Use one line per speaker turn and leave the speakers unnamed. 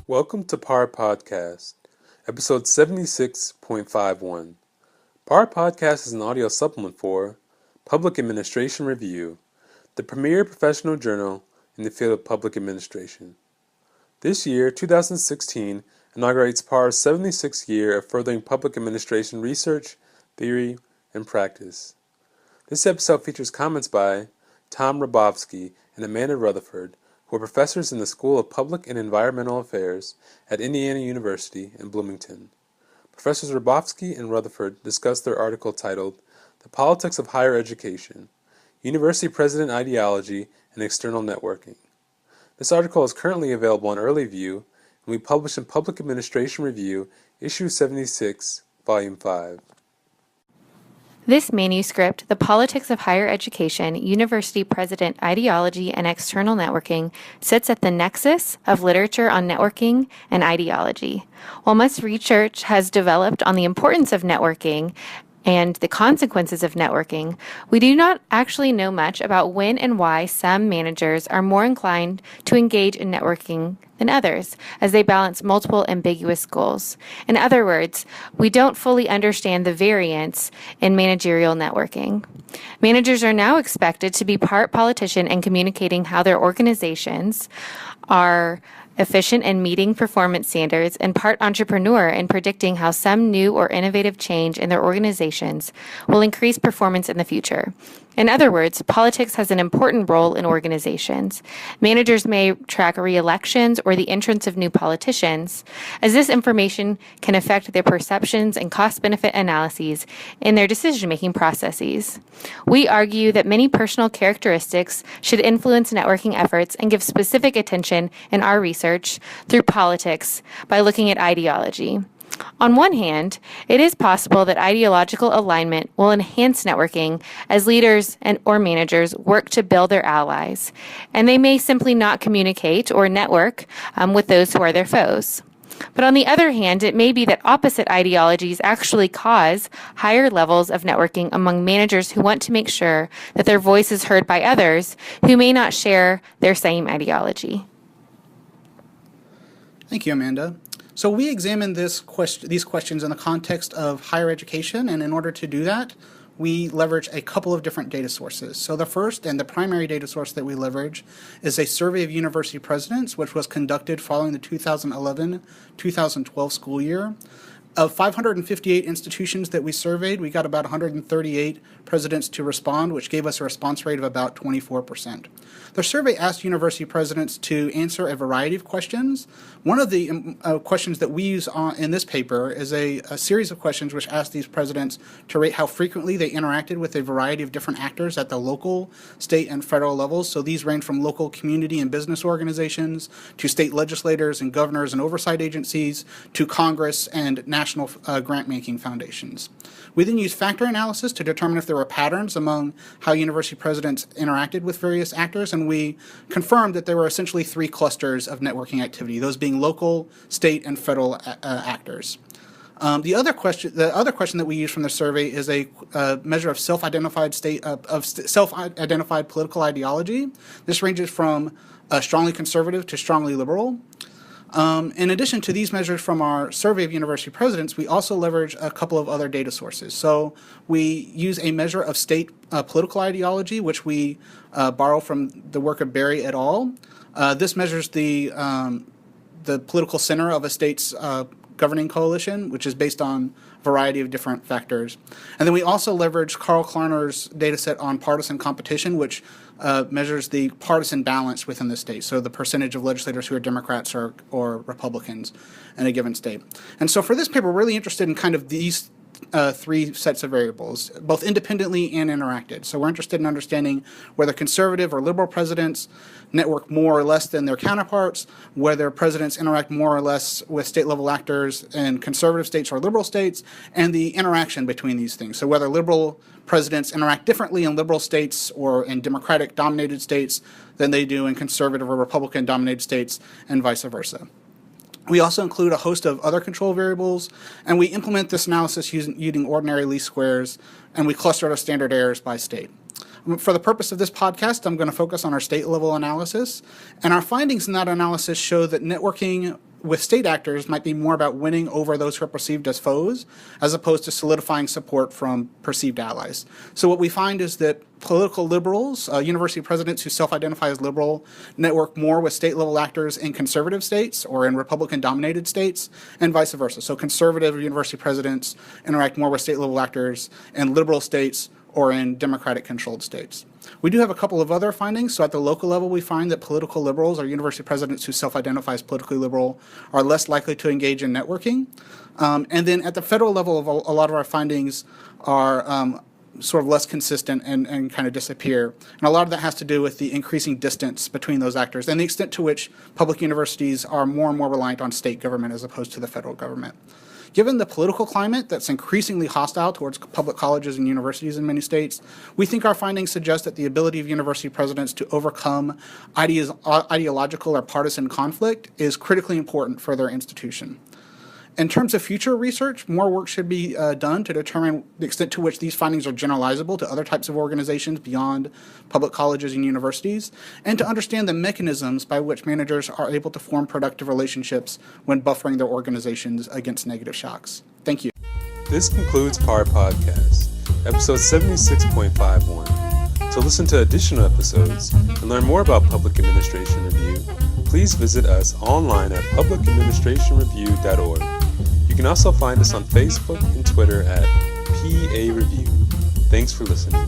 Welcome to PAR Podcast, episode 76.51. PAR Podcast is an audio supplement for Public Administration Review, the premier professional journal in the field of public administration. This year, 2016, inaugurates PAR's 76th year of furthering public administration research, theory, and practice. This episode features comments by Tom Rabovsky and Amanda Rutherford, who are professors in the School of Public and Environmental Affairs at Indiana University in Bloomington. Professors Rabovsky and Rutherford discussed their article titled The Politics of Higher Education, University President Ideology and External Networking. This article is currently available in early view and we published in Public Administration Review, Issue 76, Volume 5.
This manuscript, The Politics of Higher Education, University President Ideology and External Networking, sits at the nexus of literature on networking and ideology. While much research has developed on the importance of networking and the consequences of networking, we do not actually know much about when and why some managers are more inclined to engage in networking than others, as they balance multiple ambiguous goals. In other words, we don't fully understand the variance in managerial networking. Managers are now expected to be part politician in communicating how their organizations are efficient in meeting performance standards, and part entrepreneur in predicting how some new or innovative change in their organizations will increase performance in the future. In other words, politics has an important role in organizations. Managers may track re-elections or the entrance of new politicians, as this information can affect their perceptions and cost-benefit analyses in their decision-making processes. We argue that many personal characteristics should influence networking efforts and give specific attention in our research through politics by looking at ideology. On one hand, it is possible that ideological alignment will enhance networking as leaders or managers work to build their allies, and they may simply not communicate or network with those who are their foes. But on the other hand, it may be that opposite ideologies actually cause higher levels of networking among managers who want to make sure that their voice is heard by others who may not share their same ideology.
Thank you, Amanda. So we examined these questions in the context of higher education, and in order to do that, we leverage a couple of different data sources. So the first and the primary data source that we leverage is a survey of university presidents, which was conducted following the 2011-2012 school year. Of 558 institutions that we surveyed, we got about 138 presidents to respond, which gave us a response rate of about 24%. The survey asked university presidents to answer a variety of questions. One of the questions that we use in this paper is a series of questions which ask these presidents to rate how frequently they interacted with a variety of different actors at the local, state, and federal levels. So these range from local community and business organizations to state legislators and governors and oversight agencies to Congress and national grant-making foundations. We then use factor analysis to determine if there were patterns among how university presidents interacted with various actors, and we confirmed that there were essentially three clusters of networking activity, those being local, state, and federal actors. The other question that we use from the survey is a measure of self-identified political ideology. This ranges from strongly conservative to strongly liberal. In addition to these measures from our survey of university presidents, we also leverage a couple of other data sources. So we use a measure of state political ideology, which we borrow from the work of Berry et al. This measures the political center of a state's governing coalition, which is based on a variety of different factors. And then we also leverage Carl Klarner's data set on partisan competition, which measures the partisan balance within the state, so the percentage of legislators who are Democrats or Republicans in a given state. And so for this paper, we're really interested in kind of these three sets of variables, both independently and interacted. So we're interested in understanding whether conservative or liberal presidents network more or less than their counterparts, whether presidents interact more or less with state-level actors in conservative states or liberal states, and the interaction between these things. So whether liberal presidents interact differently in liberal states or in Democratic-dominated states than they do in conservative or Republican-dominated states, and vice versa. We also include a host of other control variables, and we implement this analysis using ordinary least squares, and we cluster our standard errors by state. For the purpose of this podcast, I'm going to focus on our state-level analysis, and our findings in that analysis show that networking with state actors might be more about winning over those who are perceived as foes, as opposed to solidifying support from perceived allies. So what we find is that political liberals, university presidents who self-identify as liberal, network more with state-level actors in conservative states or in Republican-dominated states, and vice versa. So conservative university presidents interact more with state-level actors in liberal states or in Democratic-controlled states. We do have a couple of other findings. So at the local level, we find that political liberals or university presidents who self-identify as politically liberal are less likely to engage in networking. And then at the federal level, a lot of our findings are sort of less consistent and kind of disappear. And a lot of that has to do with the increasing distance between those actors and the extent to which public universities are more and more reliant on state government as opposed to the federal government. Given the political climate that's increasingly hostile towards public colleges and universities in many states, we think our findings suggest that the ability of university presidents to overcome ideological or partisan conflict is critically important for their institution. In terms of future research, more work should be done to determine the extent to which these findings are generalizable to other types of organizations beyond public colleges and universities, and to understand the mechanisms by which managers are able to form productive relationships when buffering their organizations against negative shocks. Thank you.
This concludes PAR Podcast, episode 76.51. To listen to additional episodes and learn more about Public Administration Review, please visit us online at publicadministrationreview.org. You can also find us on Facebook and Twitter at PA Review. Thanks for listening.